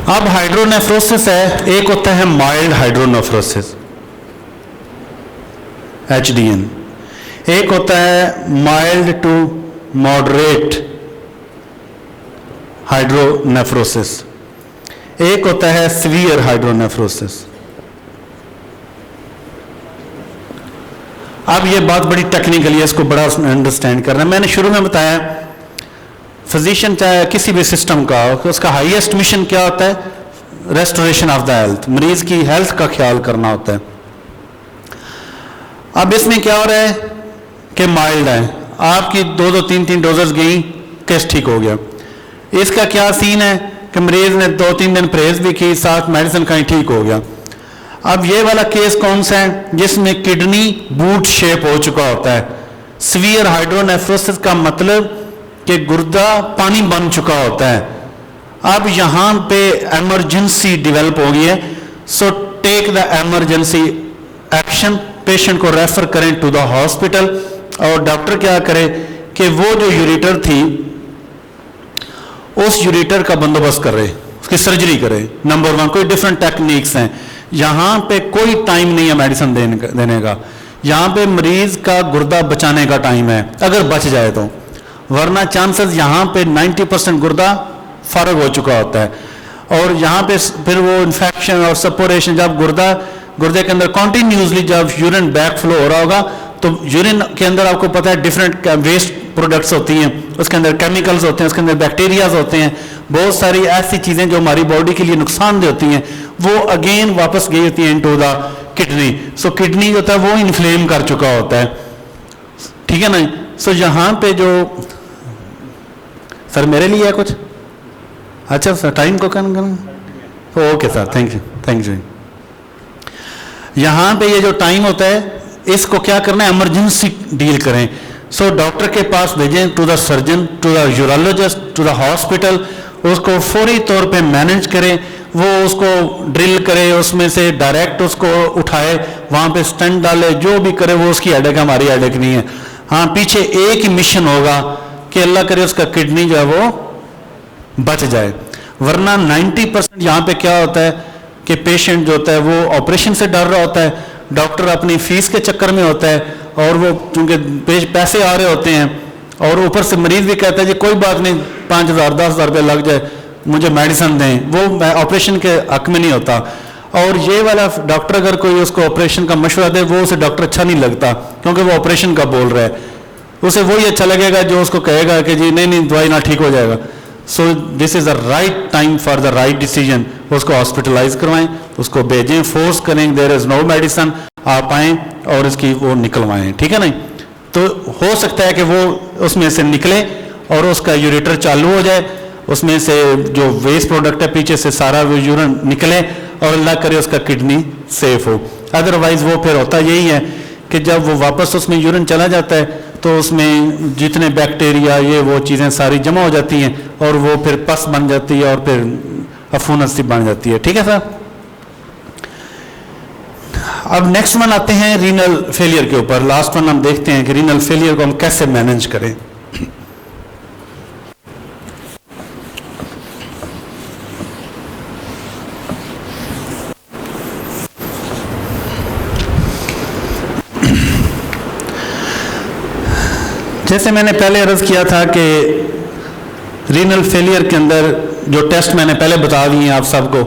अब हाइड्रोनेफ्रोसिस है, एक होता है माइल्ड हाइड्रोनेफ्रोसिस HDN, एक होता है माइल्ड टू मॉडरेट हाइड्रोनेफ्रोसिस, एक होता है सीवियर हाइड्रोनेफ्रोसिस। अब ये बात बड़ी टेक्निकल है, इसको बड़ा अंडरस्टैंड करना है। मैंने शुरू में बताया फिजिशियन चाहे किसी भी सिस्टम का हो, उसका हाईएस्ट मिशन क्या होता है? रेस्टोरेशन ऑफ द हेल्थ, मरीज की हेल्थ का ख्याल करना होता है। अब इसमें क्या हो रहा है कि माइल्ड है, आपकी 2-3 डोजेस गई, केस ठीक हो गया। इसका क्या सीन है कि मरीज ने 2-3 दिन परहेज भी की, साथ मेडिसिन खाई, ठीक हो गया। अब ये वाला केस कौन सा है? जिसमें किडनी बूट शेप हो चुका होता है। सीवियर हाइड्रोनेफ्रोसिस का मतलब कि गुर्दा पानी बन चुका होता है। अब यहां पे इमरजेंसी डेवलप हो गई है, so take the emergency action, patient को रेफर करें टू द हॉस्पिटल। और डॉक्टर क्या करे कि वो जो यूरेटर थी उस यूरेटर का बंदोबस्त करे, उसकी सर्जरी करे। नंबर 1, कोई डिफरेंट टेक्निक्स हैं, यहां पे कोई टाइम नहीं है मेडिसिन देने का, यहां पे मरीज का गुर्दा बचाने का टाइम है, अगर बच जाए तो, वरना चांसेस यहां पे 90% गुर्दा फर्क हो चुका होता है। और यहां पे फिर वो इन्फेक्शन और सपोरेशन, जब गुर्दे के अंदर कॉन्टिन्यूसली जब यूरिन बैक फ्लो हो रहा होगा, तो यूरिन के अंदर आपको पता है डिफरेंट वेस्ट प्रोडक्ट्स होती हैं, उसके अंदर केमिकल्स होते हैं, उसके अंदर बैक्टीरियाज होते हैं, बहुत सारी ऐसी चीज़ें जो हमारी बॉडी के लिए नुकसानदेह होती हैं, वो अगेन वापस गई होती हैं into the kidney. So kidney जो होता है वो इन्फ्लेम कर चुका होता है, ठीक है ना। सो यहाँ पे जो सर मेरे लिए है कुछ, अच्छा सर टाइम को कम करें, ओके सर, थैंक यू। यहाँ पे ये जो टाइम होता है इसको क्या करना है, इमरजेंसी डील करें। सो डॉक्टर के पास भेजें, to the surgeon, to the urologist, to the hospital, उसको फौरी तौर पे मैनेज करें, वो उसको ड्रिल करे, उसमें से डायरेक्ट उसको उठाए, वहाँ पे स्टेंट डाले, जो भी करे वो उसकी हेडेक, हमारी हेडेक नहीं है। हाँ, पीछे एक ही मिशन होगा कि अल्लाह करे उसका किडनी जो है वो बच जाए, वरना 90% यहाँ पे क्या होता है कि पेशेंट जो होता है वो ऑपरेशन से डर रहा होता है, डॉक्टर अपनी फीस के चक्कर में होता है, और वो चूंकि पैसे आ रहे होते हैं, और ऊपर से मरीज भी कहता है जी कोई बात नहीं, 5,000 10,000 रुपये लग जाए, मुझे मेडिसिन दें, वो ऑपरेशन के हक में नहीं होता। और ये वाला डॉक्टर अगर कोई उसको ऑपरेशन का मशवरा दे, वो उसे डॉक्टर अच्छा नहीं लगता, क्योंकि वो ऑपरेशन का बोल रहा है, उसे वही अच्छा लगेगा जो उसको कहेगा कि जी नहीं दवाई ना ठीक हो जाएगा। So this is the right time for the right decision, उसको हॉस्पिटलाइज करवाएं, उसको भेजें, फोर्स करें, देयर इज़ नो मेडिसिन, आप आएँ और इसकी वो निकलवाएं, ठीक है नहीं। तो हो सकता है कि वो उसमें से निकले और उसका यूरेटर चालू हो जाए, उसमें से जो वेस्ट प्रोडक्ट है पीछे से सारा वो यूरिन निकले, और अल्लाह करे उसका किडनी सेफ हो। अदरवाइज वो फिर होता यही है कि जब वो वापस उसमें यूरिन चला जाता है तो उसमें जितने बैक्टीरिया ये वो चीज़ें सारी जमा हो जाती हैं, और वो फिर पस बन जाती है और फिर अफूनत सी बन जाती है, ठीक है सर। अब नेक्स्ट वन आते हैं रीनल फेलियर के ऊपर। लास्ट वन हम देखते हैं कि रीनल फेलियर को हम कैसे मैनेज करें। जैसे मैंने पहले अर्ज किया था कि रीनल फेलियर के अंदर जो टेस्ट मैंने पहले बता दिए हैं आप सबको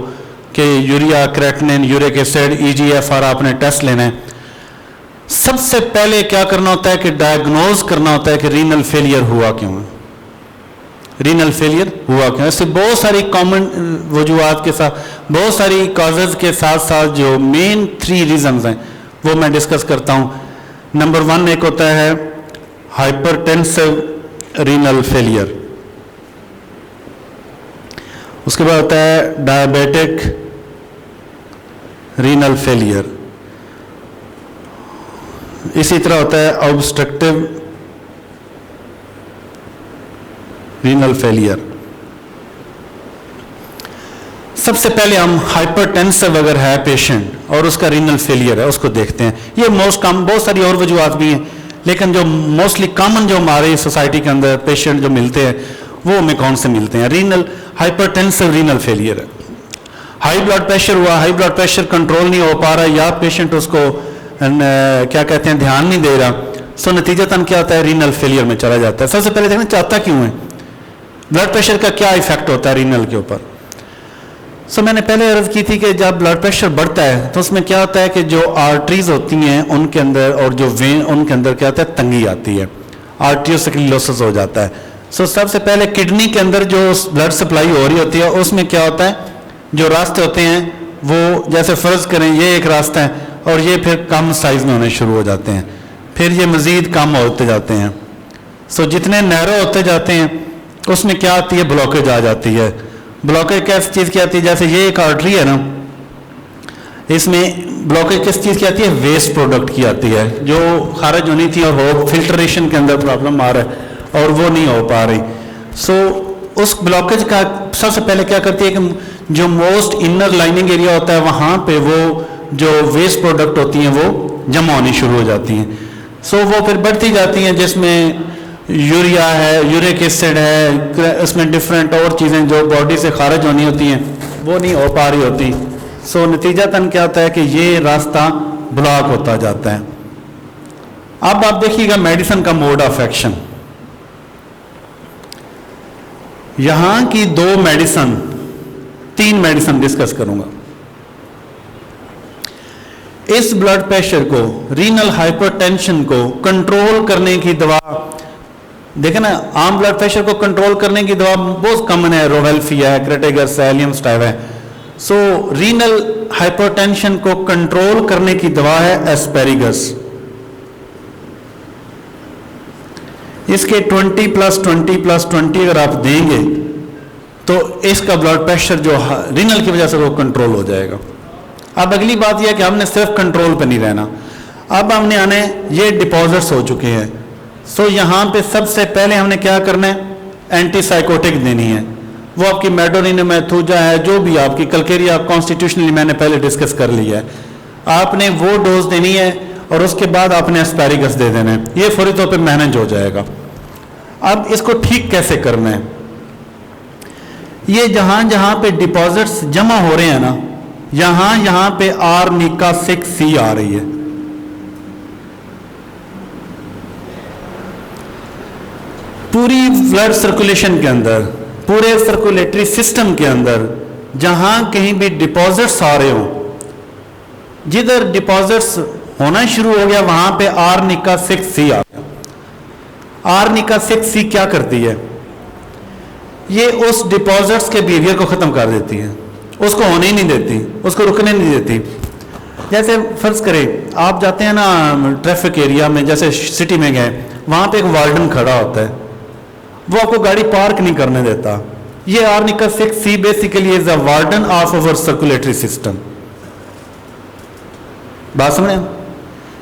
कि urea, creatinine, uric acid, EGFR आपने टेस्ट लेना है। सबसे पहले क्या करना होता है कि डायग्नोज करना होता है कि रीनल फेलियर हुआ क्यों है, रीनल फेलियर हुआ क्यों। ऐसे बहुत सारी कॉमन वजूहात के साथ, बहुत सारी कॉजेज के साथ साथ जो मेन 3 रीजंस हैं वो मैं डिस्कस करता हूँ। नंबर 1 एक होता है हाइपरटेंसिव रीनल फेलियर, उसके बाद होता है डायबिटिक रीनल फेलियर, इसी तरह होता है ऑब्स्ट्रक्टिव रीनल फेलियर। सबसे पहले हम हाइपरटेंसिव अगर है पेशेंट और उसका रीनल फेलियर है उसको देखते हैं। ये मोस्ट कॉमन, बहुत सारी और वजूहात भी हैं, लेकिन जो मोस्टली कॉमन जो हमारे सोसाइटी के अंदर पेशेंट जो मिलते हैं वो हमें कौन से मिलते हैं, रीनल हाइपरटेंसिव रीनल फेलियर है। हाई ब्लड प्रेशर हुआ, हाई ब्लड प्रेशर कंट्रोल नहीं हो पा रहा या पेशेंट उसको क्या कहते हैं ध्यान नहीं दे रहा, सो नतीजतन क्या होता है, रीनल फेलियर में चला जाता है। सबसे पहले देखना चाहता क्यों है, ब्लड प्रेशर का क्या इफेक्ट होता है रीनल के ऊपर। सो मैंने पहले अर्ज की थी कि जब ब्लड प्रेशर बढ़ता है तो उसमें क्या होता है कि जो आर्टरीज होती हैं उनके अंदर और जो वेन उनके अंदर क्या होता है, तंगी आती है, आर्टियोस्क्लेरोसिस हो जाता है। सो सबसे पहले किडनी के अंदर जो ब्लड सप्लाई हो रही होती है उसमें क्या होता है, जो रास्ते होते हैं वो जैसे फर्ज करें ये एक रास्ता है और ये फिर कम साइज में होने शुरू हो जाते हैं, फिर ये मजीद कम होते जाते हैं। सो जितने नैरो होते जाते हैं उसमें क्या आती है, ब्लॉकेज आ जाती है। ब्लॉकेज कैसी चीज़ की आती है, जैसे ये एक आर्टरी है ना, इसमें ब्लॉकेज किस चीज़ की आती है, वेस्ट प्रोडक्ट की आती है जो खारिज होनी थी और हो फिल्ट्रेशन के अंदर प्रॉब्लम आ रहा है और वो नहीं हो पा रही। सो उस ब्लॉकेज का सबसे पहले क्या करती है कि जो मोस्ट इनर लाइनिंग एरिया होता है वहाँ पे वो जो वेस्ट प्रोडक्ट होती हैं वो जमा होनी शुरू हो जाती हैं। सो वो फिर बढ़ती जाती हैं, जिसमें यूरिया है, यूरिक एसिड है, उसमें डिफरेंट और चीज़ें जो बॉडी से खारिज होनी होती हैं वो नहीं हो पा रही होती। सो नतीजतन क्या होता है कि ये रास्ता ब्लॉक होता जाता है। अब आप देखिएगा मेडिसिन का मोड ऑफ एक्शन। यहां की 2 मेडिसिन, 3 मेडिसिन डिस्कस करूंगा। इस ब्लड प्रेशर को, रीनल हाइपरटेंशन को कंट्रोल करने की दवा, देखें ना, आम ब्लड प्रेशर को कंट्रोल करने की दवा बहुत कॉमन है, रोवेल्फिया है, क्रेटेगस है, एलियम स्टाइव है। सो रीनल हाइपरटेंशन को कंट्रोल करने की दवा है एस्पेरिगस। इसके 20+20+20 अगर आप देंगे तो इसका ब्लड प्रेशर जो रीनल की वजह से वो कंट्रोल हो जाएगा। अब अगली बात यह है कि हमने सिर्फ कंट्रोल पे नहीं रहना, अब हमने आने ये डिपॉजिट्स हो चुके हैं। सो यहाँ पे सबसे पहले हमने क्या करना है, एंटीसाइकोटिक देनी है। वो आपकी मेडोनिनमेथुजा है, जो भी आपकी कलकेरिया कॉन्स्टिट्यूशनली मैंने पहले डिस्कस कर लिया है, आपने वो डोज देनी है और उसके बाद आपने एस्पेरिगस दे देना है। ये फौरी तौर पे मैनेज हो जाएगा। अब इसको ठीक कैसे करना है, ये जहां जहां पे डिपॉजिट्स जमा हो रहे हैं ना, यहां पे आर्निका 6C आ रही है। पूरी ब्लड सर्कुलेशन के अंदर, पूरे सर्कुलेटरी सिस्टम के अंदर जहां कहीं भी डिपॉजिट्स आ रहे हो, जिधर डिपॉजिट्स होना शुरू हो गया वहां पे आर्निका 6C आ गया। आर्निका 6C क्या करती है, ये उस डिपॉजिट्स के बिहेवियर को खत्म कर देती है, उसको होने ही नहीं देती, उसको रुकने नहीं देती। जैसे फर्ज करें आप जाते हैं ना ट्रैफिक एरिया में, जैसे सिटी में गए, वहां पे एक वार्डन खड़ा होता है, वो आपको गाड़ी पार्क नहीं करने देता। ये arnica 6C basically is a warden of our circulatory system. बात समझे,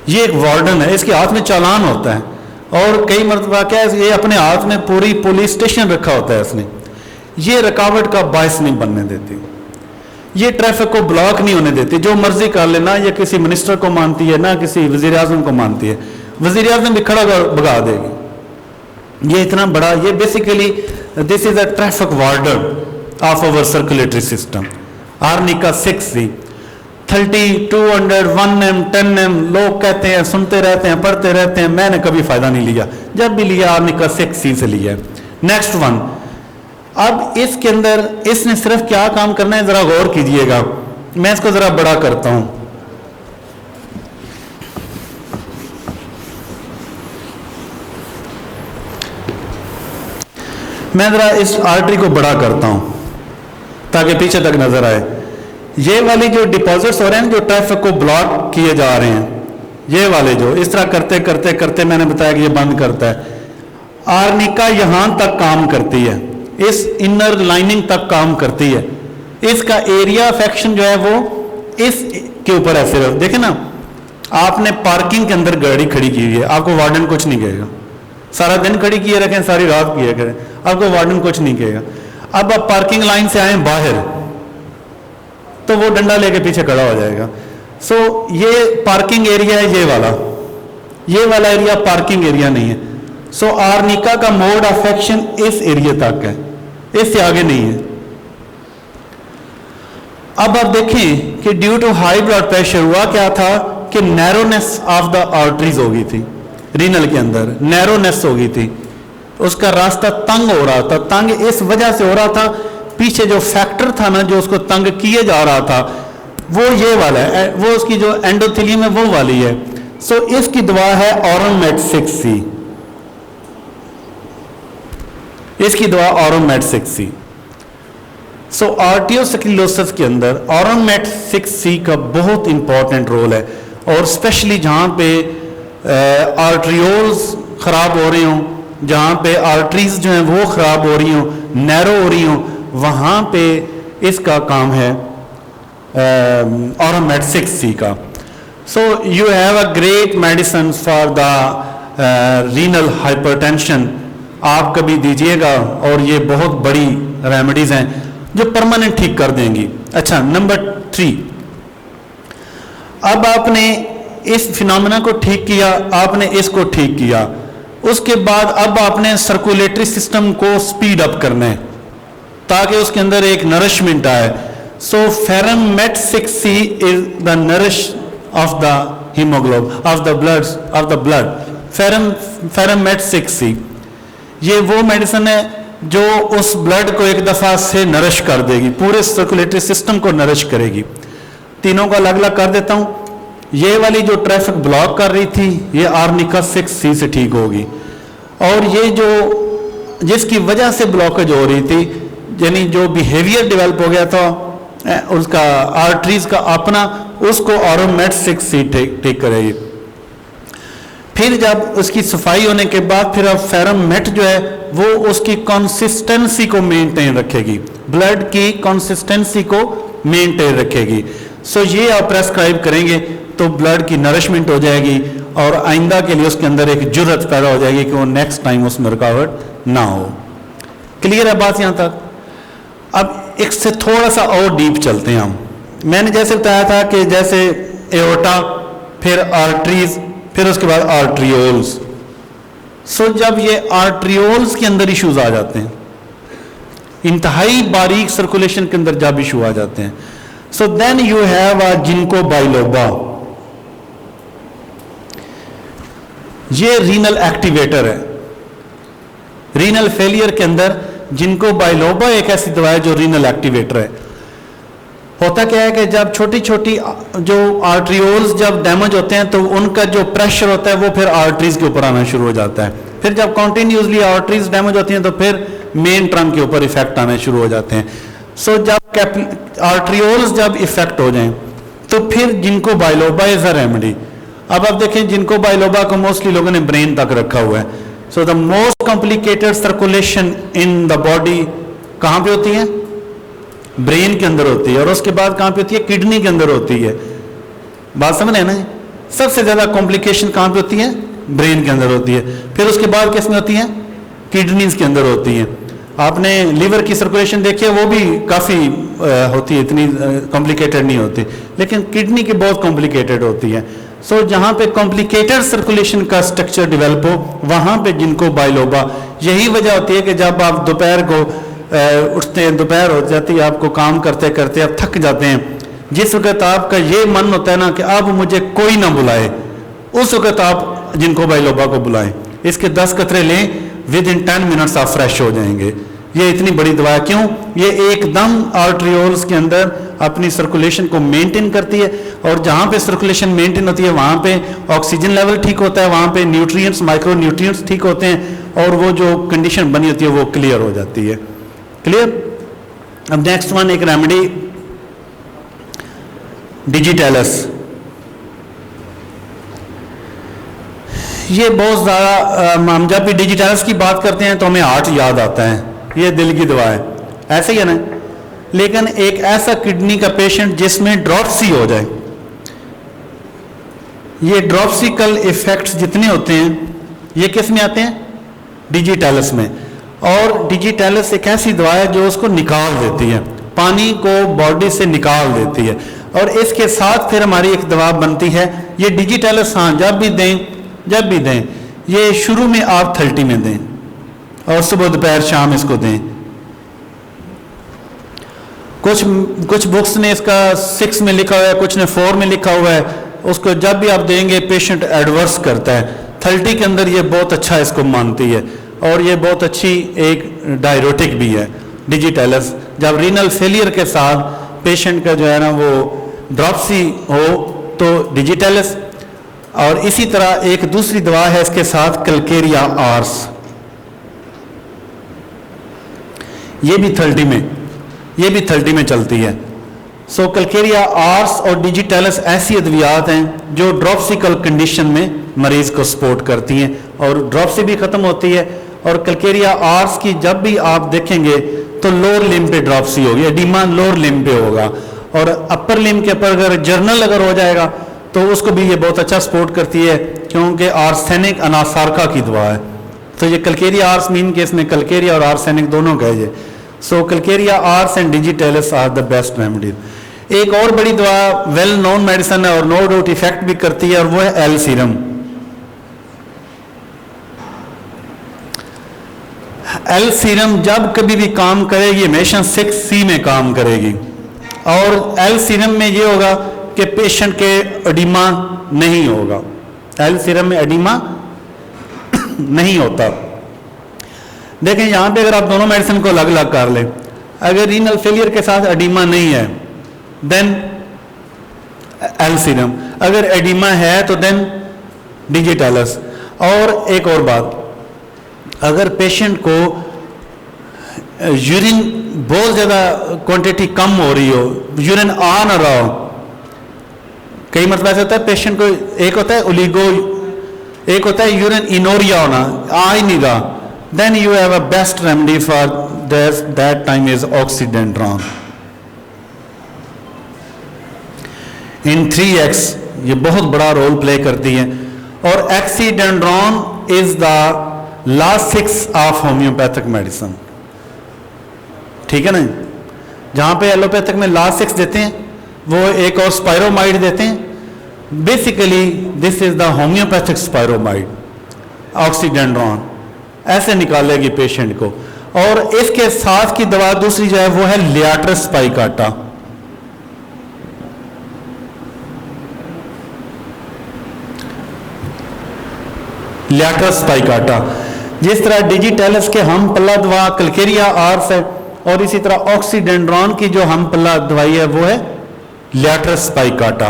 ये एक वार्डन है, इसके हाथ में चालान होता है और कई मरतबा क्या है, ये अपने हाथ में पूरी पुलिस स्टेशन रखा होता है इसने। ये रुकावट का बायस नहीं बनने देती, ये ट्रैफिक को ब्लॉक नहीं होने देती। जो मर्जी कर लेना, ये किसी मिनिस्टर को मानती है ना किसी वजीर आजम को मानती है, वजीर आजम भी खड़ा भगा देगी। ये इतना बड़ा, ये basically this is a traffic warden of our circulatory system. Arnica 6C 30, 200, 1M, 10M लोग कहते हैं, सुनते रहते हैं, पढ़ते रहते हैं, मैंने कभी फायदा नहीं लिया। जब भी लिया आर्निका 6C से लिया। नेक्स्ट वन, अब इसके अंदर इसने सिर्फ क्या काम करना है, जरा गौर कीजिएगा, मैं इसको जरा बड़ा करता हूं। मैं जरा इस आर्टरी को बड़ा करता हूं ताकि पीछे तक नजर आए। ये वाली जो डिपॉजिट्स हो रहे हैं, जो ट्रैफिक को ब्लॉक किए जा रहे हैं, ये वाले जो इस तरह करते करते करते मैंने बताया कि ये बंद करता है। आर्निका यहां तक काम करती है, इस इनर लाइनिंग तक काम करती है। इसका एरिया ऑफ एक्शन जो है वो इस के ऊपर है। सिर्फ देखे ना, आपने पार्किंग के अंदर गाड़ी खड़ी की हुई है, आपको वार्डन कुछ नहीं कहेगा। सारा दिन खड़ी किए रखें, सारी रात किए करें, आपको वार्डन कुछ नहीं कहेगा। अब आप पार्किंग लाइन से आए बाहर तो वो डंडा लेके पीछे खड़ा हो जाएगा। सो ये पार्किंग एरिया है, ये वाला एरिया पार्किंग एरिया नहीं है। सो आर्निका का मोड ऑफ एक्शन इस एरिया तक है, इससे आगे नहीं है। अब आप देखें कि due to high blood pressure हुआ क्या था कि नैरोनेस ऑफ द आर्टरीज हो गई थी, रीनल के अंदर नैरोनेस हो गई थी, उसका रास्ता तंग हो रहा था। तंग इस वजह से हो रहा था, पीछे जो फैक्टर था ना जो उसको तंग किए जा रहा था वो ये वाला है, वो उसकी जो एंडोथेलियम है वो वाली है। सो इसकी दवा है ऑरोमेट 6C, इसकी दवा ऑरोमेट 6C। सो आर्टियोस्क्लेरोसिस के अंदर ऑरोमेट 6C का बहुत इंपॉर्टेंट रोल है, और स्पेशली जहाँ पे आर्ट्रियोल्स ख़राब हो रही हों, जहाँ पे आर्टरीज जो हैं वो ख़राब हो रही हों, नैरो हो रही हों, वहाँ पे इसका काम है ऑरोमेट 6C का। So you have a great medicine for the renal hypertension, आप कभी दीजिएगा, और ये बहुत बड़ी रेमेडीज़ हैं जो परमानेंट ठीक कर देंगी। अच्छा, नंबर 3, अब आपने इस फिनोमेना को ठीक किया, आपने इसको ठीक किया, उसके बाद अब आपने सर्कुलेटरी सिस्टम को स्पीड अप करना है ताकि उसके अंदर एक नरिशमेंट आए। So ferrum met 6C is the nourish of the haemoglob of the blood. Ferrum met 6C ये वो मेडिसिन है जो उस ब्लड को एक दफा से नरिश कर देगी, पूरे सर्कुलेटरी सिस्टम को नरिश करेगी। तीनों को अलग अलग कर देता हूं। ये वाली जो ट्रैफिक ब्लॉक कर रही थी ये आर्निका 6C से ठीक होगी, और ये जो जिसकी वजह से ब्लॉकेज हो रही थी, यानी जो बिहेवियर डेवलप हो गया था उसका आर्टरीज का अपना, उसको ऑरोमेट 6C ठीक करेगी। फिर जब उसकी सफाई होने के बाद फिर अब फेरमेट जो है वो उसकी कंसिस्टेंसी को मेंटेन रखेगी, ब्लड की कंसिस्टेंसी को मेंटेन रखेगी। सो ये आप प्रेस्क्राइब करेंगे तो ब्लड की नरिशमेंट हो जाएगी, और आइंदा के लिए उसके अंदर एक जुर्रत पैदा हो जाएगी कि वो नेक्स्ट टाइम उसमें रुकावट ना हो। क्लियर है बात यहाँ तक? अब एक से थोड़ा सा और डीप चलते हैं हम। मैंने जैसे बताया था कि जैसे एओर्टा, फिर आर्टरीज, फिर उसके बाद आर्ट्रियोल्स। सो जब ये आर्ट्रियोल्स के अंदर इश्यूज आ जाते हैं, इंतहाई बारीक सर्कुलेशन के अंदर जब इशू आ जाते हैं, so then you have a ginkgo biloba. ये रीनल एक्टिवेटर है। रीनल फेलियर के अंदर जिनको बाइलोबा एक ऐसी दवा है जो रीनल एक्टिवेटर है। होता क्या है कि जब छोटी छोटी जो आर्ट्रियोल्स जब डैमेज होते हैं तो उनका जो प्रेशर होता है वो फिर आर्टरीज के ऊपर आना शुरू हो जाता है। फिर जब कॉन्टिन्यूसली आर्टरीज डैमेज होती हैं तो फिर मेन ट्रंक के ऊपर इफेक्ट आने शुरू हो जाते हैं। सो जब आर्ट्रियोल्स जब इफेक्ट हो जाएं तो फिर जिनको बाइलोबा इज अ रेमेडी। अब आप देखें जिनको बाइलोबा को मोस्टली लोगों ने ब्रेन तक रखा हुआ है। So the most complicated circulation in the body कहाँ पे होती है? ब्रेन के अंदर होती है। और उसके बाद कहाँ पे होती है? किडनी के अंदर होती है। बात समझ रहे हैं ना? सबसे ज्यादा कॉम्प्लिकेशन कहाँ पे होती है? ब्रेन के अंदर होती है। फिर उसके बाद किस में होती है? किडनीज के अंदर होती है। आपने लीवर की सर्कुलेशन देखी है, वो भी काफ़ी होती है, इतनी कॉम्प्लिकेटेड नहीं होती, लेकिन किडनी की बहुत कॉम्प्लिकेटेड होती है। सो जहाँ पे कॉम्प्लिकेटेड सर्कुलेशन का स्ट्रक्चर डेवलप हो वहाँ पे जिनको बाइलोबा, यही वजह होती है कि जब आप दोपहर को उठते हैं, दोपहर हो जाती है, आपको काम करते करते आप थक जाते हैं, जिस वक्त आपका ये मन होता है ना कि अब मुझे कोई ना बुलाए, उस वक्त आप जिनको बाइलोबा को बुलाएं। इसके 10 कतरे लें, विद इन 10 मिनट्स आप फ्रेश हो जाएंगे। ये इतनी बड़ी दवा है। क्यों? ये एकदम आर्ट्रियोल्स के अंदर अपनी सर्कुलेशन को मेंटेन करती है, और जहाँ पे सर्कुलेशन मेंटेन होती है वहाँ पे ऑक्सीजन लेवल ठीक होता है, वहाँ पे न्यूट्रिएंट्स, माइक्रो न्यूट्रिएंट्स ठीक होते हैं, और वो जो कंडीशन बनी होती है वो क्लियर हो जाती है। क्लियर? अब नेक्स्ट वन एक रेमेडी, डिजिटैलस। ये बहुत ज़्यादा, हम जब भी डिजिटैलस की बात करते हैं तो हमें हार्ट याद आता है, ये दिल की दवा है, ऐसे ही है ना? लेकिन एक ऐसा किडनी का पेशेंट जिसमें ड्रॉप्सी हो जाए, ये ड्रॉप्सिकल इफेक्ट्स जितने होते हैं ये किस में आते हैं? डिजिटैलस में। और डिजिटैलस एक ऐसी दवा है जो उसको निकाल देती है, पानी को बॉडी से निकाल देती है। और इसके साथ फिर हमारी एक दवा बनती है, ये डिजिटैलस। हाँ, जब भी दें, ये शुरू में आप 30 में दें और सुबह दोपहर शाम इसको दें। कुछ बुक्स ने इसका 6 में लिखा हुआ है, कुछ ने 4 में लिखा हुआ है। उसको जब भी आप देंगे पेशेंट एडवर्स करता है। 30 के अंदर ये बहुत अच्छा इसको मानती है और ये बहुत अच्छी एक डायरोटिक भी है डिजिटेलस। जब रीनल फेलियर के साथ पेशेंट का जो है ना वो ड्रॉप्सी हो तो डिजिटेलस। और इसी तरह एक दूसरी दवा है इसके साथ कैलकेरिया आर्स, ये भी 30 में चलती है। सो कैलकेरिया आर्स और डिजिटेलस ऐसी अद्वियात हैं जो ड्रॉप्सिकल कंडीशन में मरीज को सपोर्ट करती हैं और ड्रॉप्सी भी खत्म होती है। और कैलकेरिया आर्स की जब भी आप देखेंगे तो लोअर लिम्ब पे ड्रॉप्सी होगी, एडिमा लोअर लिम्ब पे होगा। और अपर लिम्ब के ऊपर अगर जर्नल अगर हो जाएगा तो उसको भी ये बहुत अच्छा सपोर्ट करती है क्योंकि आर्सेनिक अनासारका की दवा है। तो ये कैलकेरिया आर्स मीन केस में कैलकेरिया और आर्सेनिक दोनों का है ये। So calcarea ars and digitalis are the best remedies. एक और बड़ी दवा वेल नोन मेडिसिन है और नो डाउट इफेक्ट भी करती है और वो है एल सीरम। एल सीरम जब कभी भी काम करेगी हमेशा 6C में काम करेगी। और एल सीरम में ये होगा कि पेशेंट के एडिमा नहीं होगा। एल सीरम में एडिमा नहीं होता। देखें यहाँ पे अगर आप दोनों मेडिसिन को अलग अलग कर लें, अगर रीनल फेलियर के साथ एडिमा नहीं है देन एल सीरम, अगर एडिमा है तो देन डिजिटेलस। और एक और बात, अगर पेशेंट को यूरिन बहुत ज़्यादा क्वांटिटी कम हो रही हो, यूरिन आ ना रहा हो, कई मतलब ऐसा होता है पेशेंट को एक होता है ओलिगो, एक होता है यूरिन इनोरिया होना, आ ही नहीं रहा, then you have a best remedy for that time is oxydendron in 3x। ये बहुत बड़ा रोल प्ले करती है। और oxydendron is the last 6 of homeopathic medicine, ठीक है ना। जहां पे एलोपैथिक में लास्ट 6 देते हैं वो एक और स्पायरोमाइड देते हैं। Basically this is the homeopathic spiromide, oxydendron ऐसे निकालेगी पेशेंट को। और इसके साथ की दवा दूसरी जो है वो है लियाट्रस स्पाइकाटा। लियाट्रस स्पाइकाटा जिस तरह डिजिटेलस के हम पल्ला दवा कैलकेरिया आर्स है और इसी तरह ऑक्सीडेंड्रॉन की जो हम पल्ला दवाई है वो है लियाट्रस स्पाइकाटा।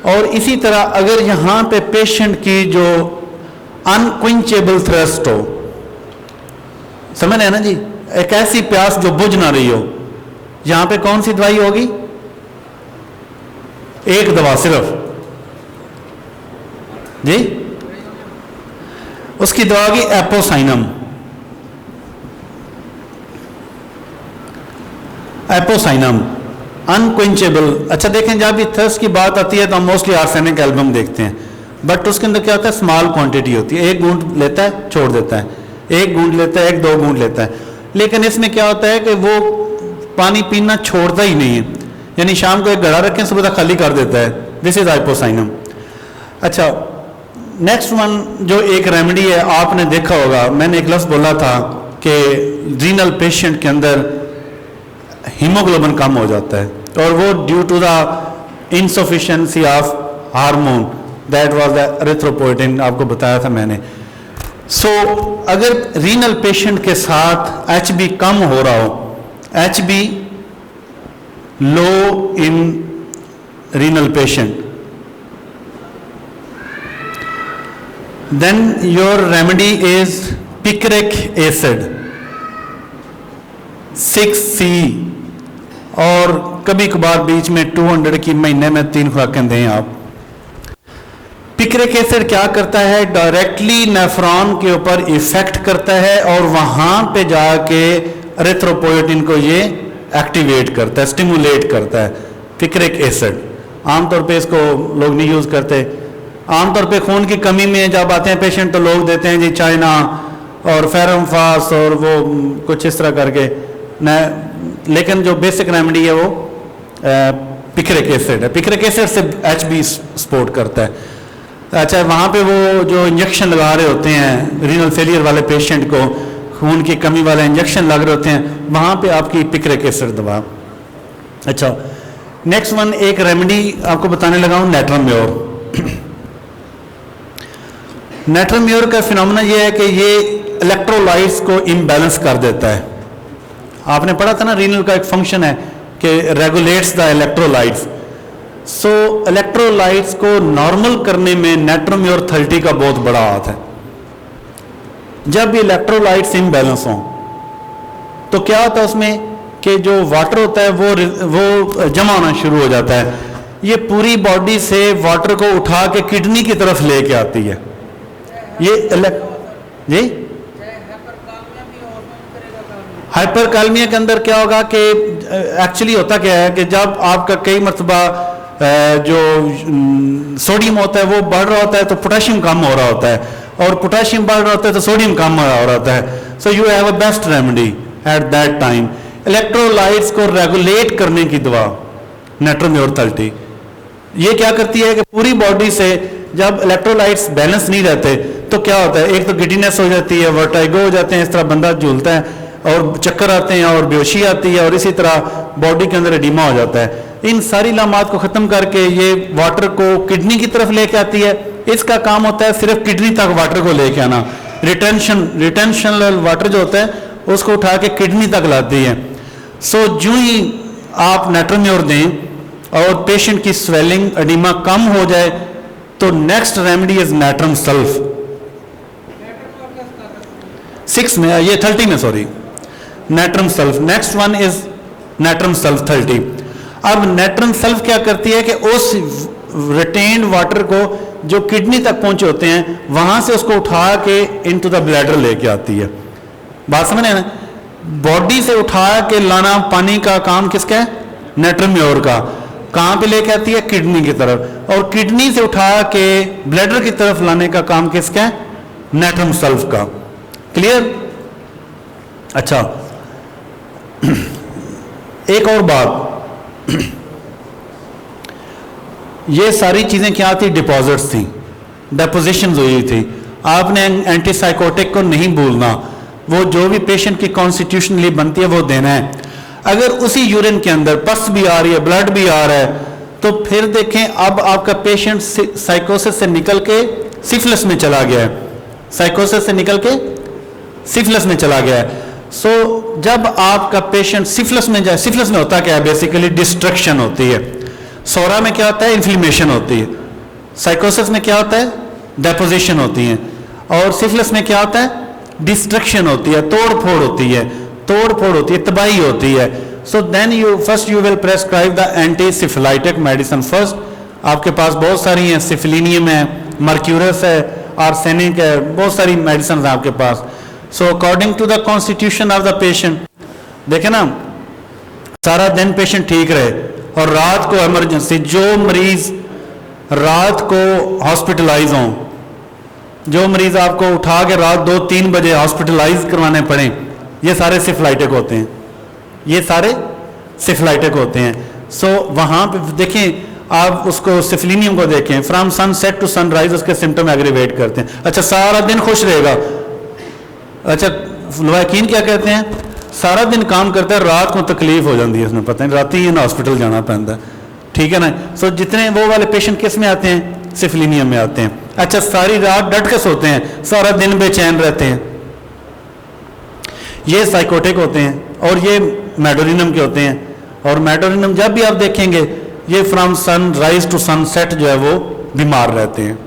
और इसी तरह अगर यहां पे पेशेंट की जो अनक्विंचेबल थ्रस्ट हो, समझ रहे ना जी, एक ऐसी प्यास जो बुझ ना रही हो, यहां पे कौन सी दवाई होगी? एक दवा सिर्फ जी, उसकी दवा होगी एपोसाइनम। एपोसाइनम अनक्विंचेबल। अच्छा देखें जब भी थर्स्ट की बात आती है तो हम मोस्टली आर्सेनिक एल्बम देखते हैं, बट उसके अंदर क्या होता है, स्मॉल क्वांटिटी होती है, एक बूंद लेता है छोड़ देता है, एक बूंद लेता है, एक दो बूंद लेता है। लेकिन इसमें क्या होता है कि वो पानी पीना छोड़ता ही नहीं है, यानी शाम को एक घड़ा रखें सुबह तक खाली कर देता है। This is Apocynum. अच्छा नेक्स्ट वन जो एक रेमेडी है, आपने देखा होगा, मैंने एक लफ्ज़ बोला था कि रीनल पेशेंट के अंदर हीमोग्लोबिन कम हो जाता है और वो due to the insufficiency of hormone, that was the erythropoietin, आपको बताया था मैंने। सो अगर रीनल पेशेंट के साथ एचबी कम हो रहा हो, HB low in renal patient, then your remedy is picric acid 6C और कभी कभार बीच में 200 की महीने में 3 खुराकें दें आप। पिक्रिक एसिड क्या करता है, डायरेक्टली नेफ्रॉन के ऊपर इफेक्ट करता है और वहां पे जाके एरिथ्रोपोएटिन को ये एक्टिवेट करता है, स्टिमुलेट करता है। पिक्रिक एसिड आमतौर पे इसको लोग नहीं यूज करते, आमतौर पे खून की कमी में जब आते हैं पेशेंट तो लोग देते हैं जी चाइना और फेरमफास और वो कुछ इस तरह करके न, लेकिन जो बेसिक रेमेडी है वो पिक्रिक एसिड है। पिक्रिक एसिड से एचबी सपोर्ट करता है। अच्छा वहाँ पे वो जो इंजेक्शन लगा रहे होते हैं रीनल फेलियर वाले पेशेंट को, खून की कमी वाले इंजेक्शन लग रहे होते हैं, वहाँ पे आपकी पिक्रिक एसिड दवा अच्छा, नेक्स्ट वन एक रेमेडी आपको बताने लगा हूं, नेट्रम म्योर। नेट्रम म्योर का फिनोमेना ये है कि ये इलेक्ट्रोलाइट्स को इम्बैलेंस कर देता है। आपने पढ़ा था ना, रीनल का एक फंक्शन है कि regulates the electrolytes. So electrolytes को नॉर्मल करने में नेट्रम म्योर 30 का बहुत बड़ा हाथ है। जब भी इलेक्ट्रोलाइट्स इम्बैलेंस हों तो क्या होता है उसमें कि जो वाटर होता है वो जमा होना शुरू हो जाता है। ये पूरी बॉडी से वाटर को उठा के किडनी की तरफ लेके आती है। ये जी हाइपरकालमिया के अंदर क्या होगा कि एक्चुअली होता क्या है कि जब आपका कई मरतबा जो सोडियम होता है वो बढ़ रहा होता है तो पोटेशियम कम हो रहा होता है, और पोटेशियम बढ़ रहा होता है तो सोडियम कम हो रहा होता है। So you have a best remedy at that time. Electrolytes को रेगुलेट करने की दवा नेट्रम म्योर 30। ये क्या करती है कि पूरी बॉडी से जब इलेक्ट्रोलाइट्स बैलेंस नहीं रहते तो क्या होता है, एक तो गिडीनेस हो जाती है, वर्टाइगो हो जाते हैं, इस तरह बंदा झूलता है और चक्कर आते हैं और बेहोशी आती है, और इसी तरह बॉडी के अंदर एडिमा हो जाता है। इन सारी लामात को ख़त्म करके ये वाटर को किडनी की तरफ लेके आती है। इसका काम होता है सिर्फ किडनी तक वाटर को लेके आना। रिटेंशन वाटर जो होता है उसको उठा के किडनी तक लाती है। सो जो ही आप नेट्रम म्योर दें और पेशेंट की स्वेलिंग एडिमा कम हो जाए तो next remedy is natrum sulph. 6 में, ये 30 में, sorry, natrum sulph. Next one is natrum sulph 30। अब नेट्रम सल्फ क्या करती है कि उस रिटेन्ड वाटर को जो किडनी तक पहुंचे होते हैं वहां से उसको उठा के इनटू द ब्लैडर लेके आती है। बात समझ रहे हैं ना? बॉडी से उठा के लाना पानी का काम किसका है? नेट्रम म्योर का। कहां पे लेके आती है? किडनी की तरफ। और किडनी से उठा के ब्लैडर की तरफ लाने का काम किसका है? नेट्रम सल्फ का। क्लियर? अच्छा, एक और बात, ये सारी चीजें क्या थी? डिपॉजिट्स थी, डेपोजिशन हुई थी। आपने एंटीसाइकोटिक को नहीं भूलना, वो जो भी पेशेंट की कॉन्स्टिट्यूशनली बनती है वो देना है। अगर उसी यूरिन के अंदर पस भी आ रही है, ब्लड भी आ रहा है, तो फिर देखें अब आपका पेशेंट साइकोसिस से निकल के सिफिलिस में चला गया है। साइकोसिस से निकल के सिफिलिस में चला गया है। सो जब आपका पेशेंट सिफिलिस में जाए, सिफिलिस में होता क्या है? बेसिकली डिस्ट्रक्शन होती है। सोरा में क्या होता है? इन्फ्लेमेशन होती है। साइकोसिस में क्या होता है? डेपोजिशन होती है। और सिफिलिस में क्या होता है? डिस्ट्रक्शन होती है, तोड़ फोड़ होती है, तबाही होती है। So then you will prescribe the anti syphilitic medicine first. आपके पास बहुत सारी हैं, सिफिलिनियम है, मर्क्यूरस है, आर्सेनिक है, बहुत सारी मेडिसिन है आपके पास। So according to the constitution of the patient, देखे ना, सारा दिन पेशेंट ठीक रहे और रात को इमरजेंसी, जो मरीज रात को हॉस्पिटलाइज हों, जो मरीज आपको उठा के रात 2-3 बजे हॉस्पिटलाइज करवाने पड़े, ये सारे सिफिलाइटिक होते हैं, ये सारे सिफिलाइटिक होते हैं। सो वहाँ पे देखें, आप उसको सिफिलिनियम को देखें, फ्रॉम सनसेट टू सनराइज उसके सिम्टम एग्रीवेट करते हैं। अच्छा, सारा दिन खुश रहेगा। अच्छा, लवाकिन क्या कहते हैं? सारा दिन काम करता है, रात को तकलीफ हो जाती है, उसमें पता नहीं, रात ही हॉस्पिटल जाना पैंदा है। ठीक है ना? सो जितने वो वाले पेशेंट किस में आते हैं? सिफिलिनियम में आते हैं। अच्छा, सारी रात डट के सोते हैं, सारा दिन बेचैन रहते हैं, ये साइकोटिक होते हैं। और ये मेडोरिनम के होते हैं। और मेडोरिनम जब भी आप देखेंगे, ये फ्रॉम सनराइज टू सनसेट जो है वो बीमार रहते हैं।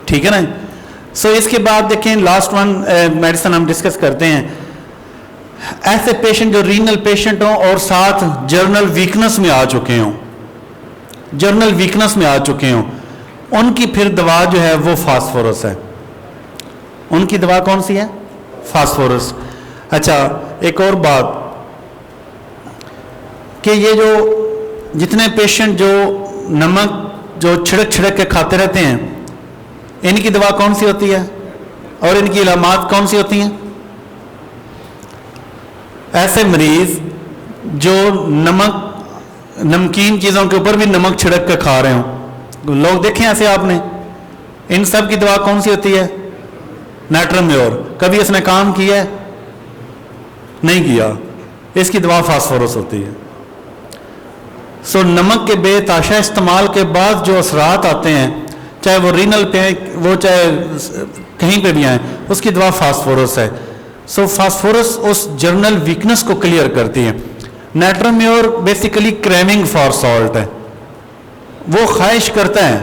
ठीक है ना? सो इसके बाद देखें, लास्ट वन मेडिसिन हम डिस्कस करते हैं। ऐसे पेशेंट जो रीनल पेशेंट हों और साथ जर्नल वीकनेस में आ चुके हों, जर्नल वीकनेस में आ चुके हों, उनकी फिर दवा जो है वो फास्फोरस है। उनकी दवा कौन सी है? फास्फोरस। अच्छा, एक और बात कि ये जो जितने पेशेंट जो नमक जो छिड़क छिड़क के खाते रहते हैं, इनकी दवा कौन सी होती है और इनकी इलामात कौन सी होती हैं? ऐसे मरीज जो नमकीन चीज़ों के ऊपर भी नमक छिड़क के खा रहे हो, लोग देखें ऐसे आपने, इन सब की दवा कौन सी होती है? Natrum more. कभी इसने काम किया है? नहीं किया। इसकी दवा फास्फोरस होती है। सो नमक के बेताशा इस्तेमाल के बाद जो असरात आते हैं, चाहे वो रीनल पे वो चाहे कहीं पे भी आए, उसकी दवा फास्फोरस है। सो फास्फोरस उस जर्नल वीकनेस को क्लियर करती है। नाइट्रोम्योर बेसिकली क्रेविंग फॉर सॉल्ट है, वो ख्वाहिश करता है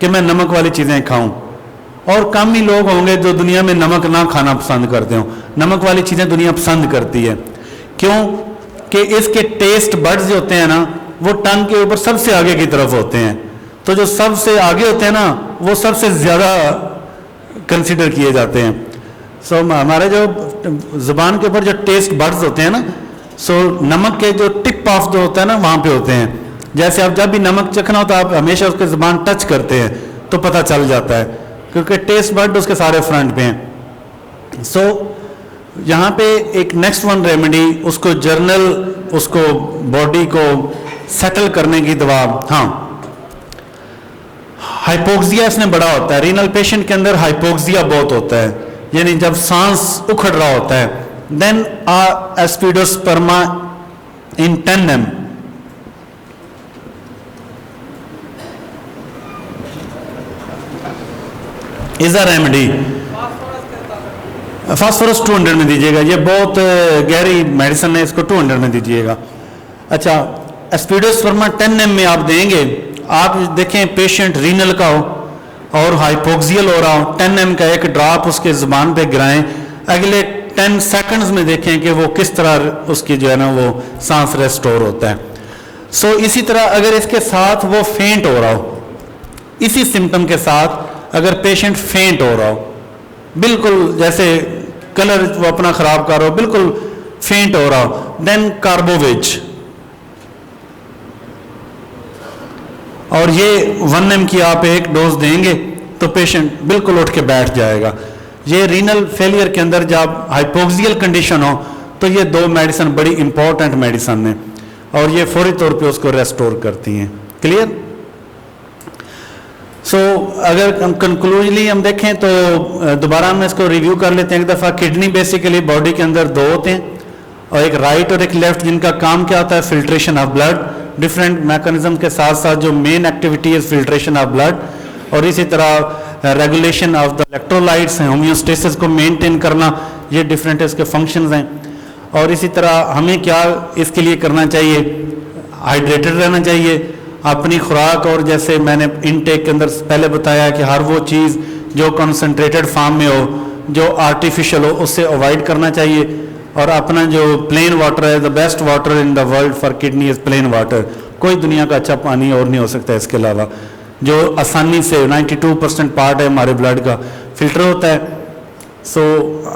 कि मैं नमक वाली चीज़ें खाऊं, और कम ही लोग होंगे जो दुनिया में नमक ना खाना पसंद करते हो। नमक वाली चीज़ें दुनिया पसंद करती है, क्यों कि इसके टेस्ट बड्स जो होते हैं ना, वो टंग के ऊपर सबसे आगे की तरफ होते हैं। तो जो सबसे आगे होते हैं ना, वो सबसे ज़्यादा कंसिडर किए जाते हैं। सो हमारे जो ज़ुबान के ऊपर जो टेस्ट बड्स होते हैं ना, सो नमक के जो टिप ऑफ जो होता है ना, वहाँ पे होते हैं। जैसे आप जब भी नमक चखना हो तो आप हमेशा उसके ज़ुबान टच करते हैं तो पता चल जाता है, क्योंकि टेस्ट बड उसके सारे फ्रंट पे हैं। सो यहाँ पे एक नेक्स्ट वन रेमेडी, उसको जर्नल, उसको बॉडी को सेटल करने की दवा। हाँ, हाइपोक्सिया इसमें बड़ा होता है। रीनल पेशेंट के अंदर हाइपोक्सिया बहुत होता है, यानी जब सांस उखड़ रहा होता है। Then aspidosperma in 10 ml is a remedy. Phosphorus 200 में दीजिएगा, ये बहुत गहरी मेडिसिन है, इसको 200 में दीजिएगा। अच्छा, एस्पिडोस्पर्मा 10 ml में आप देंगे। आप देखें पेशेंट रीनल का हो और हाइपोक्सियल हो रहा हो, 10 ml का एक ड्रॉप उसके ज़ुबान पे गिराएं, अगले 10 सेकंड्स में देखें कि वो किस तरह उसकी जो है ना वो सांस रेस्टोर होता है। सो इसी तरह अगर इसके साथ वो फेंट हो रहा हो, इसी सिम्टम के साथ अगर पेशेंट फेंट हो रहा हो, बिल्कुल जैसे कलर वो अपना ख़राब कर रहा हो, बिल्कुल फेंट हो रहा हो, देन कार्बोवेज, और ये 1 ml की आप एक डोज देंगे तो पेशेंट बिल्कुल उठ के बैठ जाएगा। ये रीनल फेलियर के अंदर जब हाइपोक्सियल कंडीशन हो तो ये 2 मेडिसिन बड़ी इंपॉर्टेंट मेडिसिन है, और ये फौरी तौर पे उसको रेस्टोर करती हैं। क्लियर? सो अगर कंक्लूजली हम देखें तो दोबारा हम इसको रिव्यू कर लेते हैं एक दफ़ा। किडनी बेसिकली बॉडी के अंदर 2 होते हैं, और एक राइट और एक लेफ्ट, जिनका काम क्या होता है? Filtration of blood. Different mechanism के साथ साथ जो मेन एक्टिविटी है फिल्ट्रेशन ऑफ ब्लड, और इसी तरह रेगुलेशन ऑफ द इलेक्ट्रोलाइट्स हैं, होम्योस्टेसिस को मेंटेन करना, ये डिफरेंट इसके फंक्शंस हैं। और इसी तरह हमें क्या इसके लिए करना चाहिए? हाइड्रेटेड रहना चाहिए, अपनी खुराक, और जैसे मैंने इनटेक के अंदर पहले बताया कि हर वो चीज़ जो कंसनट्रेटेड फॉर्म में हो, जो आर्टिफिशियल हो, उससे अवॉइड करना चाहिए। और अपना जो प्लेन वाटर है, the best water in the world for kidney is plain water. कोई दुनिया का अच्छा पानी और नहीं हो सकता इसके अलावा, जो आसानी से 92% पार्ट है हमारे ब्लड का फिल्टर होता है। सो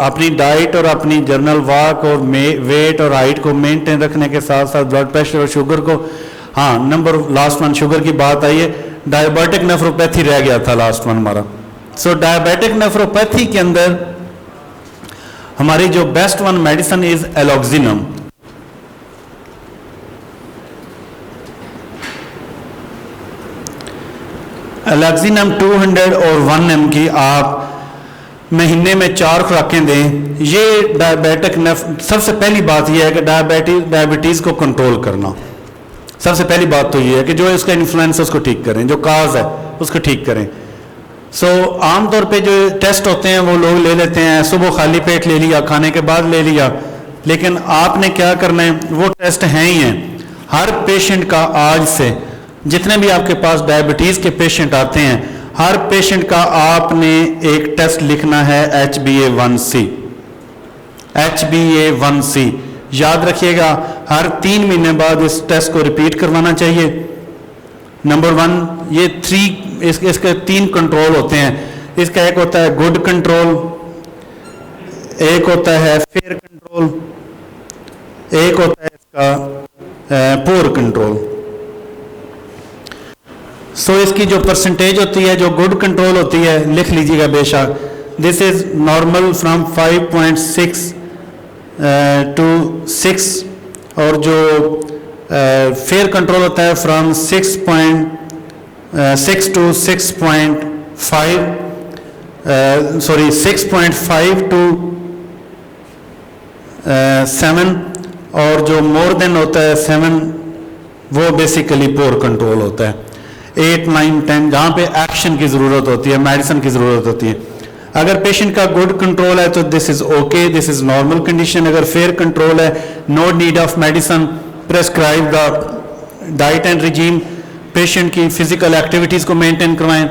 अपनी डाइट और अपनी जर्नल वॉक और वेट और हाइट को मेंटेन रखने के साथ साथ ब्लड प्रेशर और शुगर को, हाँ नंबर लास्ट वन शुगर की बात आई है, डायबिटिक नेफ्रोपैथी रह गया था लास्ट वन हमारा। सो डायबिटिक नेफ्रोपैथी के अंदर हमारी जो बेस्ट वन मेडिसिन इज एलॉक्सिनम। एलॉक्सिनम 200 और 1 ml की आप महीने में 4 खुराकें दें। ये डायबिटिक सबसे पहली बात यह है कि डायबिटीज़ को कंट्रोल करना। सबसे पहली बात तो ये है कि जो इसका इन्फ्लुएंस उसको ठीक करें, जो काज है उसको ठीक करें। सो आमतौर पे जो टेस्ट होते हैं वो लोग ले लेते हैं, सुबह खाली पेट ले लिया, खाने के बाद ले लिया, लेकिन आपने क्या करना है, वो टेस्ट हैं ही हैं। हर पेशेंट का आज से जितने भी आपके पास डायबिटीज़ के पेशेंट आते हैं, हर पेशेंट का आपने एक टेस्ट लिखना है HbA1c। HbA1c याद रखिएगा, हर 3 महीने बाद इस टेस्ट को रिपीट करवाना चाहिए। नंबर 1, ये 3 इसके 3 कंट्रोल होते हैं। इसका एक होता है गुड कंट्रोल, एक होता है फेयर कंट्रोल, एक होता है इसका पुअर कंट्रोल। सो इसकी जो परसेंटेज होती है, जो गुड कंट्रोल होती है, लिख लीजिएगा बेशक, this is normal from 5.6 to 6, और जो फेयर कंट्रोल होता है फ्रॉम 6.6 to 6.5, 6.5 to 7, और जो मोर देन होता है 7 वो बेसिकली पोर कंट्रोल होता है। 8, 9, 10 जहाँ पे एक्शन की ज़रूरत होती है, मेडिसिन की ज़रूरत होती है। अगर पेशेंट का गुड कंट्रोल है तो this is okay, this is normal condition. अगर फेयर कंट्रोल है, no need of medicine, prescribe the diet and regime, patient की फिजिकल एक्टिविटीज़ को मेंटेन करवाएं,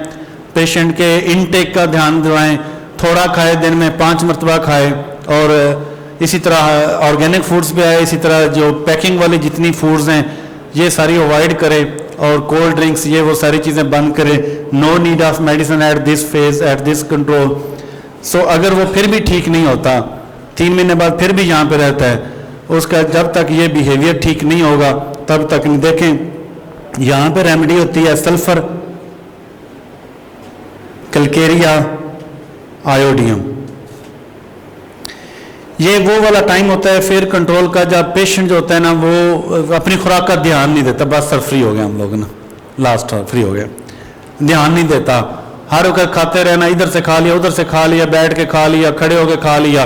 पेशेंट के इनटेक का ध्यान दिलाएं, थोड़ा खाए, दिन में 5 मरतबा खाए, और इसी तरह ऑर्गेनिक फूड्स पे आए, इसी तरह जो पैकिंग वाली जितनी फूड्स हैं ये सारी अवॉइड करें, और कोल्ड ड्रिंक्स ये वो सारी चीज़ें बंद करें। No need of medicine at this phase, at this control. So अगर वो फिर भी ठीक नहीं होता, 3 महीने बाद फिर भी यहाँ पे रहता है, उसका जब तक ये बिहेवियर ठीक नहीं होगा तब तक नहीं। देखें यहाँ पे रेमेडी होती है सल्फर, कैलकेरिया, आयोडियम। ये वो वाला टाइम होता है फेयर कंट्रोल का जब पेशेंट जो होता है ना वो अपनी खुराक का ध्यान नहीं देता। बस सर फ्री हो गए हम लोग ना, लास्ट फ्री हो गए, ध्यान नहीं देता, हर वक्त खाते रहना, इधर से खा लिया, उधर से खा लिया, बैठ के खा लिया, खड़े होके खा लिया।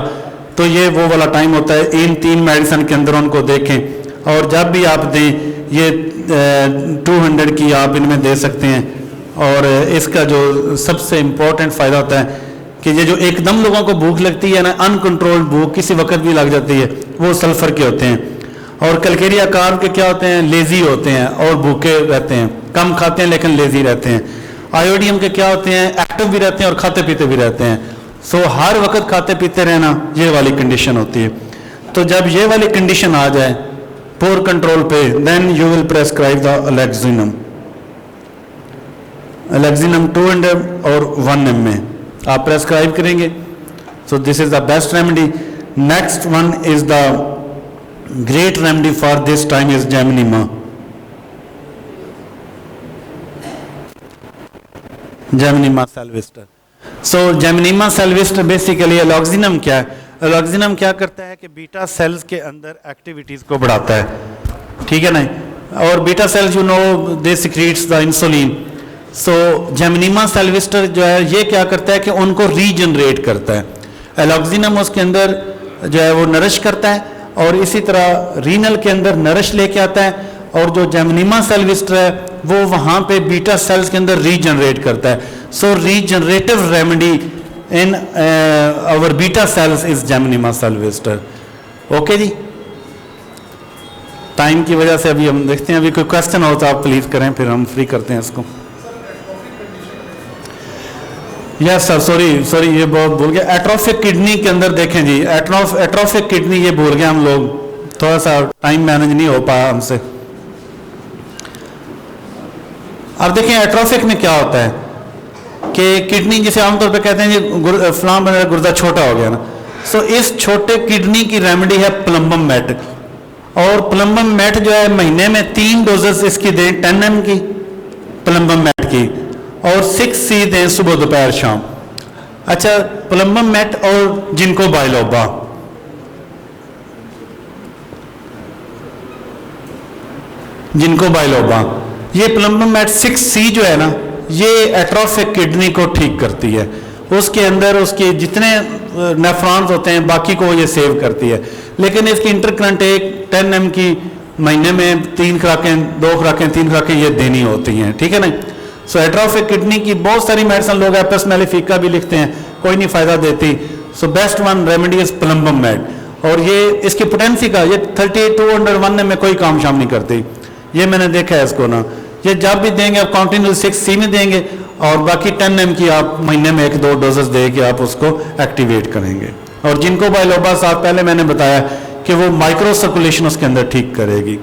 तो ये वो वाला टाइम होता है। इन 3 मेडिसिन के अंदर उनको देखें, और जब भी आप दें ये 200 की आप इनमें दे सकते हैं। और इसका जो सबसे इम्पोर्टेंट फ़ायदा होता है कि ये जो एकदम लोगों को भूख लगती है ना, अनकंट्रोल्ड भूख किसी वक्त भी लग जाती है, वो सल्फर के होते हैं। और कैलकेरिया कार्ब के क्या होते हैं, लेजी होते हैं और भूखे रहते हैं, कम खाते हैं लेकिन लेजी रहते हैं। आयोडियम के क्या होते हैं, एक्टिव भी रहते हैं और खाते पीते भी रहते हैं। सो हर वक्त खाते पीते रहना, ये वाली कंडीशन होती है। तो जब ये वाली कंडीशन आ जाए पोर कंट्रोल पे, then you will prescribe the alloxanum. Alloxanum 200 और 1 ml में आप प्रेस्क्राइब करेंगे। So this is the best remedy. Next one is the great remedy for this time is gymnema. Gymnema sylvestre. So gymnema sylvestre basically, alloxanum क्या है? एलॉक्सिनम क्या करता है कि बीटा सेल्स के अंदर एक्टिविटीज को बढ़ाता है, ठीक है ना। और beta cells you know they secretes the insulin. So gymnema sylvestre जो है ये क्या करता है कि उनको रीजनरेट करता है। एलॉक्सिनम उसके अंदर जो है वो नरिश करता है, और इसी तरह रीनल के अंदर नरिश लेके आता है, और जो जेमिनिमा सेल्विस्टर है वो वहाँ पे बीटा सेल्स के अंदर रीजनरेट करता है। So regenerative remedy in our beta cells is gymnema sylvestre. Okay जी, टाइम की वजह से अभी हम देखते हैं, अभी कोई क्वेश्चन हो तो आप प्लीज करें, फिर हम फ्री करते हैं इसको। यस सर, सॉरी ये बहुत भूल गया। एट्रोफिक किडनी के अंदर देखें जी, एट्रोफिक किडनी ये भूल गए हम लोग, थोड़ा सा टाइम मैनेज नहीं हो पाया हमसे। अब देखें एट्रोफिक में क्या होता है कि किडनी जिसे आमतौर पे कहते हैं जी फलां गुर्दा छोटा हो गया ना। सो इस छोटे किडनी की रेमेडी है प्लम्बम मेट। और प्लम्बम मेट जो है महीने में 3 डोजेस इसकी दें, 10 ml की प्लम्बम मेट की, और 6C दें सुबह दोपहर शाम। अच्छा, प्लम्बम मेट और जिनको बाइलोबा, जिनको बाइलोबा, ये प्लम्बम मेट 6C जो है ना, ये एट्रोफिक किडनी को ठीक करती है। उसके अंदर उसके जितने नेफ्रॉन्स होते हैं बाकी को ये सेव करती है। लेकिन इसकी इंटरकरेंट एक 10 ml की महीने में 3 खुराकें, 2 खुराकें, 3 खुराकें ये देनी होती हैं, ठीक है ना। सो एट्रोफिक किडनी की बहुत सारी मेडिसिन लोग एपस मेलिफिका भी लिखते हैं, कोई नहीं फायदा देती। So best one remedy is plumbum met. और ये इसकी पोटेंसी का ये 3201 में कोई काम शाम नहीं करती, ये मैंने देखा है इसको ना। ये जब भी देंगे आप कंटिन्यू 6C में देंगे, और बाकी 10 ml की आप महीने में 1-2 डोजेस दे के आप उसको एक्टिवेट करेंगे। और जिनको बाइलोबा साहब पहले मैंने बताया कि वो माइक्रो सर्कुलेशन उसके अंदर ठीक करेगी।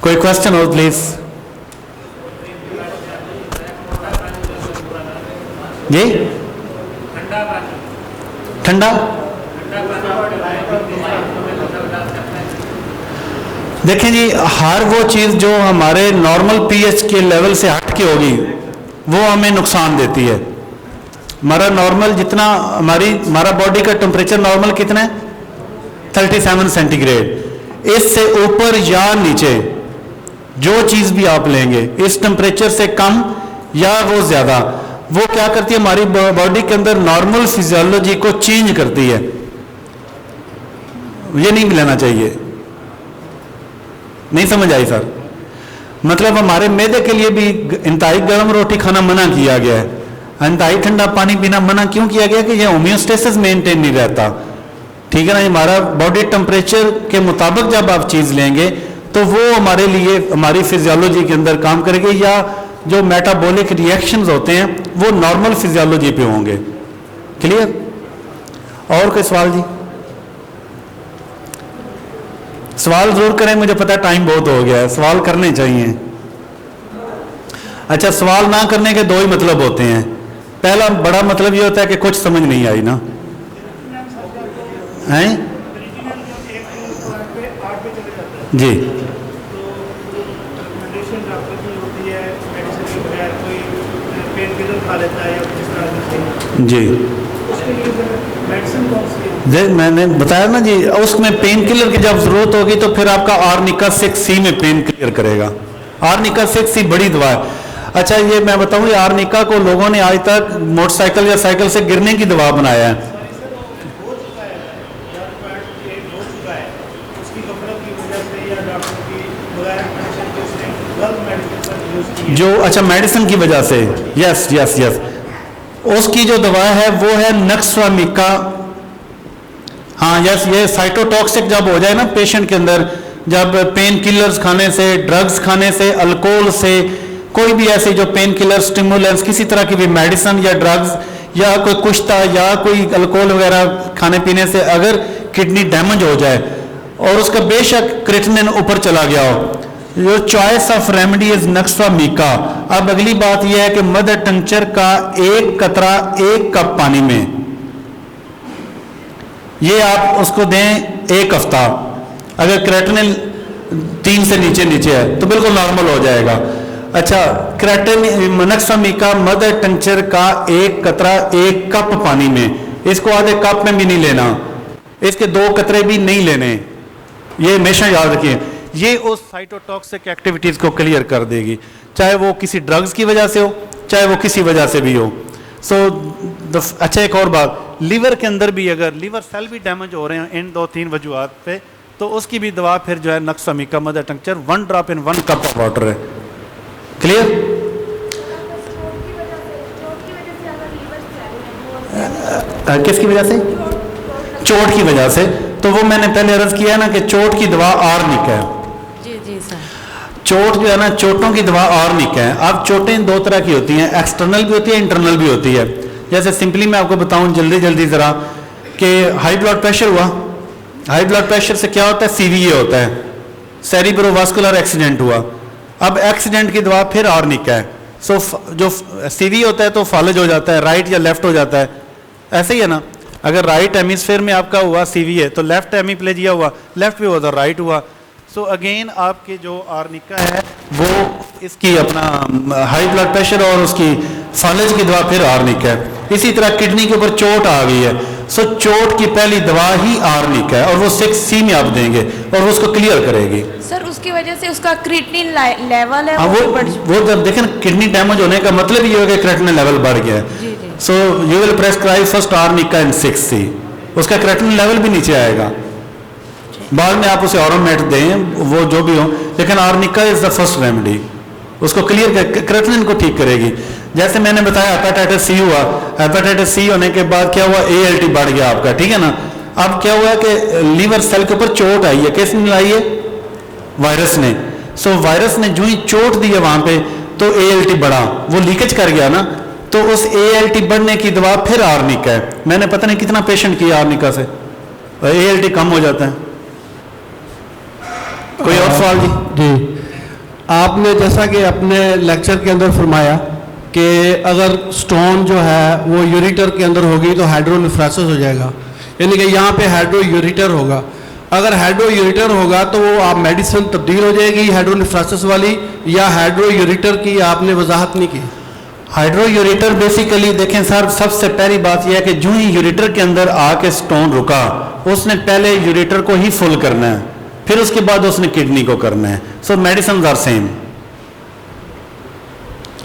कोई क्वेश्चन हो प्लीज जी। ठंडा देखें जी, हर वो चीज़ जो हमारे नॉर्मल पीएच के लेवल से हट के होगी वो हमें नुकसान देती है। हमारा नॉर्मल जितना हमारा बॉडी का टेम्परेचर नॉर्मल कितना है 37 सेंटीग्रेड। इससे ऊपर या नीचे जो चीज़ भी आप लेंगे इस टेम्परेचर से कम या वो ज़्यादा, वो क्या करती है हमारी बॉडी के अंदर नॉर्मल फिजियोलॉजी को चेंज करती है। ये नहीं लेना चाहिए। नहीं समझ आई सर? मतलब हमारे मैदे के लिए भी इंतहाई गर्म रोटी खाना मना किया गया है, इंतहाई ठंडा पानी पीना मना क्यों किया गया? कि यह होम्योस्टेसिस मेंटेन नहीं रहता, ठीक है ना। हमारा बॉडी टेम्परेचर के मुताबिक जब आप चीज़ लेंगे तो वो हमारे लिए, हमारी फिजियोलॉजी के अंदर काम करेगी, या जो मेटाबॉलिक रिएक्शंस होते हैं वो नॉर्मल फिजियोलॉजी पे होंगे। क्लियर? और कोई सवाल जी? सवाल जरूर करें, मुझे पता है टाइम बहुत हो गया है, सवाल करने चाहिए। अच्छा, सवाल ना करने के दो ही मतलब होते हैं। पहला बड़ा मतलब ये होता है कि कुछ समझ नहीं आई ना, हैं जी। जी मैंने बताया ना जी, उसमें पेन किलर की जब जरूरत होगी तो फिर आपका आर्निका 6C में पेन क्लियर करेगा। आर्निका 6C बड़ी दवा है। अच्छा, ये मैं बताऊं, ये आर्निका को लोगों ने आज तक मोटरसाइकिल या साइकिल से गिरने की दवा बनाया है। जो अच्छा मेडिसिन की वजह से, यस यस यस, उसकी जो दवा है वो है नक्सवामिका। हाँ यस, ये साइटोटॉक्सिक जब हो जाए ना पेशेंट के अंदर, जब पेन किलर्स खाने से, ड्रग्स खाने से, अल्कोहल से, कोई भी ऐसी जो पेन किलर, स्टिमुलेंट्स, किसी तरह की भी मेडिसिन या ड्रग्स या कोई कुश्ता या कोई अल्कोहल वगैरह खाने पीने से अगर किडनी डैमेज हो जाए और उसका बेशक क्रिएटिनिन ऊपर चला गया हो, जो choice of remedy is nux vomica. अब अगली बात यह है कि मदर टंचर का एक कतरा 1 कप पानी में, ये आप उसको दें 1 हफ्ता। अगर क्रिएटिनिन 3 से नीचे है तो बिल्कुल नॉर्मल हो जाएगा। अच्छा, क्रिएटिनिन नक्सवामिका मदर टंचर का 1 कतरा 1 कप पानी में, इसको आधे कप में भी नहीं लेना, इसके 2 कतरे भी नहीं लेने, ये हमेशा याद रखिए। ये उस साइटोटॉक्सिक एक्टिविटीज को क्लियर कर देगी, चाहे वो किसी ड्रग्स की वजह से हो, चाहे वो किसी वजह से भी हो। अच्छा, एक और बात, लीवर के अंदर भी अगर लीवर सेल भी डैमेज हो रहे हैं इन 2-3 वजूहात पे, तो उसकी भी दवा फिर जो है nux vomica mother tincture 1 drop in 1 cup of water है। क्लियर? किसकी वजह से? चोट की वजह से। तो वो मैंने पहले अर्ज किया ना कि चोट की दवा आर्निक है। जी सर। चोट जो है ना, चोटों की दवा आर्निक है। अब चोटें 2 तरह की होती हैं, एक्सटर्नल भी होती है, इंटरनल भी होती है। जैसे सिंपली मैं आपको बताऊं जल्दी जरा कि हाई ब्लड प्रेशर हुआ, हाई ब्लड प्रेशर से क्या होता है? CVA होता है, सेरिब्रोवास्कुलर एक्सीडेंट हुआ। अब एक्सीडेंट की दवा फिर आर्निक है। सो जो CV होता है तो फॉलेज हो जाता है, राइट या लेफ्ट हो जाता है, ऐसे ही है ना। अगर राइट हेमिस्फीयर में आपका हुआ CVA तो लेफ्ट हेमिप्लेजिया हुआ, लेफ्ट भी हुआ तो राइट हुआ। सो अगेन आपके जो आर्निका है वो इसकी अपना हाई ब्लड प्रेशर और उसकी फॉलेज की दवा फिर आर्निक है। इसी तरह किडनी के ऊपर चोट आ गई है, सो चोट की पहली दवा ही आर्निक है और वो 6C में आप देंगे और उसको क्लियर करेगी। सर उसकी वजह से उसका क्रिएटिनिन लेवल है वो जब देखें किडनी डैमेज होने का मतलब ये है कि क्रिएटिनिन लेवल बढ़ गया है। So you will prescribe first arnica in 6C, उसका क्रिएटिनिन लेवल भी नीचे आएगा। बाद में आप उसे ऑरोमेट दें, वो जो भी हो, लेकिन arnica is the first remedy, उसको क्लियर कर, क्रिएटिनिन को ठीक करेगी। जैसे मैंने बताया हेपेटाइटिस C हुआ, हेपेटाइटिस C होने के बाद क्या हुआ? ALT बढ़ गया आपका, ठीक है ना। अब क्या हुआ कि लीवर सेल के ऊपर चोट आई है, किसने लाई है? वायरस ने। सो वायरस ने जो ही चोट दी है वहां पे तो ALT बढ़ा, वो लीकेज कर गया ना, तो उस ALT बढ़ने की दवा फिर आर्निका है। मैंने पता नहीं कितना पेशेंट किया आर्निका से, ALT कम हो जाता है। कोई और सवाल जी? आपने जैसा कि अपने लेक्चर के अंदर फरमाया कि अगर स्टोन जो है वो यूरिटर के अंदर होगी तो हाइड्रोनेफ्रोसिस हो जाएगा, यानी कि यहाँ पे हाइड्रोयूरिटर होगा। अगर हाइड्रोयूरिटर होगा तो वो आप मेडिसिन तब्दील हो जाएगी हाइड्रोनेफ्रोसिस वाली, या हाइड्रोयूरिटर की आपने वजाहत नहीं की? हाइड्रोयूरिटर बेसिकली देखें सर, सबसे पहली बात यह है कि जो ही यूरिटर के अंदर आके स्टोन रुका, उसने पहले यूरिटर को ही फुल करना है, फिर उसके बाद उसने किडनी को करना है। सो मेडिसिन आर सेम,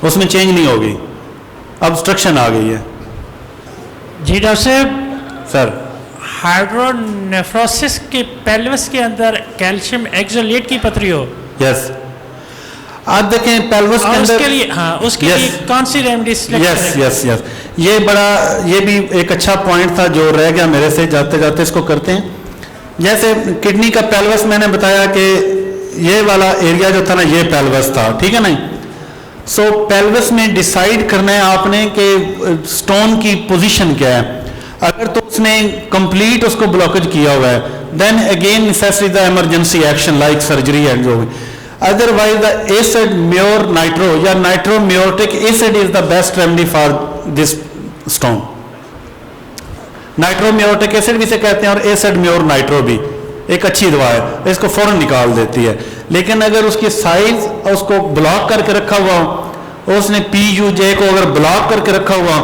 उसमें चेंज नहीं होगी। ऑब्स्ट्रक्शन आ गई है जी डॉक्टर साहब। सर हाइड्रोनेफ्रोसिस के पेल्विस के अंदर कैल्शियम एक्सोलेट की पथरी हो यस, आप देखें पेल्विस के और अंदर, उसके लिए, हाँ, उसके Yes. लिए कौन सी रेमेडी सिलेक्ट यस करें? यस यस, ये भी एक अच्छा पॉइंट था जो रह गया मेरे से, जाते जाते इसको करते हैं। जैसे किडनी का पेल्विस मैंने बताया कि ये वाला एरिया जो था ना, ये पेल्विस था, ठीक है ना। सो पेल्विस में डिसाइड करना है आपने कि स्टोन की पोजीशन क्या है। अगर तो उसने कंप्लीट उसको ब्लॉकेज किया हुआ है, then again necessary the emergency action like surgery and जो भी। Otherwise the acid mur nitro या nitro muriatic acid is the best remedy for this stone. Nitro muriatic acid भी से कहते हैं और एसिड म्योर नाइट्रो भी एक अच्छी दवा है, इसको फौरन निकाल देती है। लेकिन अगर उसकी साइज उसको ब्लॉक करके रखा हुआ हो, उसने PUJ को अगर ब्लॉक करके रखा हुआ,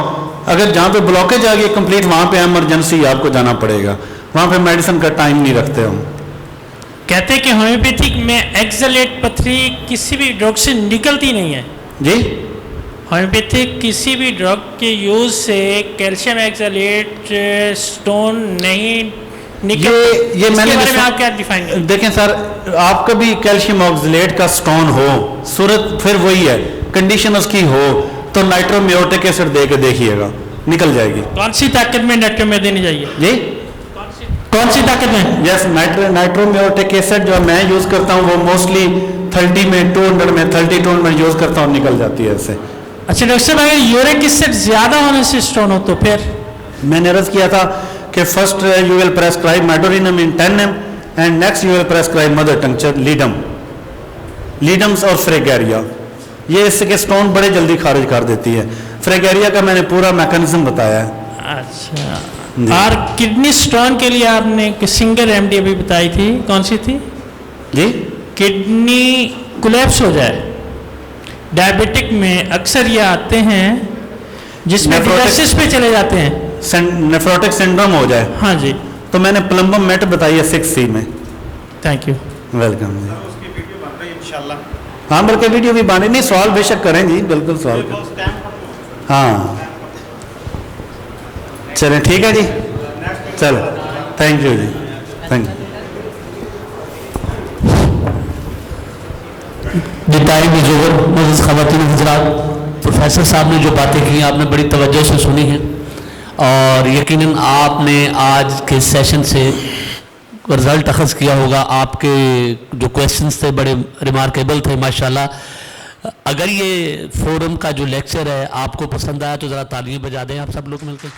अगर जहाँ पे ब्लॉकेज आ गई कंप्लीट, वहाँ पे इमरजेंसी आपको जाना पड़ेगा, वहाँ पे मेडिसिन का टाइम नहीं रखते हम। कहते हैं कि होम्योपैथिक में एक्सोलेट पथरी किसी भी ड्रग से निकलती नहीं है जी, होम्योपैथिक किसी भी ड्रग के यूज से कैल्शियम एक्सोलेट स्टोन नहीं निकल, ये इसके मैंने बारे में आप क्या डिफाइन करें? देखें सर, आपका भी कैल्शियम ऑक्सलेट का स्टोन हो, सूरत फिर वही है, कंडीशन उसकी हो तो नाइट्रोम्योटिक एसिड दे के देखिएगा, निकल जाएगी। कौन सी ताकत में डॉक्टर में देनी चाहिए? जी, कौन सी ताकत में? यस, नाइट्रोम्योटिक एसिड जो मैं यूज करता हूँ वो मोस्टली 30 में 200 में 32 में यूज करता हूँ, निकल जाती है इससे। अच्छा डॉक्टर साहब, अगर यूरिक एसिड ज्यादा होने से स्टोन हो तो फिर? मैंने अर्ज किया था कि first you will prescribe medorrhinum in 10 ml and next you will prescribe mother tincture ledums और फ्रेगेरिया। ये इसके स्टोन बड़े जल्दी खारिज कर देती है। फ्रेगेरिया का मैंने पूरा मैकेनिज्म बताया है। अच्छा, और किडनी स्टोन के लिए आपने सिंगल रेमेडी अभी बताई थी, कौन सी थी? जी, किडनी कोलैप्स हो जाए, डायबिटिक में अक्सर ये आते हैं जिसमें डायलिसिस पे चले जाते हैं, नेफ्रोटिक सिंड्रोम हो जाए, हाँ जी, तो मैंने प्लम्बम मेट बताई है 6C में। Thank you. वेलकम जी। हाँ, बल्कि वीडियो भी बने, नहीं सवाल बेशक करें जी, बिल्कुल सवाल करें। हाँ चलें, ठीक है जी, चलो, थैंक यू जी, thank you. Time is over. मुझे ख़वातीन हज़रात, प्रोफेसर साहब ने जो बातें की आपने बड़ी तवज्जो से सुनी हैं और यकीनन आपने आज के सेशन से रिज़ल्ट अखज़ किया होगा। आपके जो क्वेश्चंस थे बड़े रिमार्केबल थे माशाल्लाह। अगर ये फोरम का जो लेक्चर है आपको पसंद आया तो ज़रा तालियां बजा दें आप सब लोग मिलकर।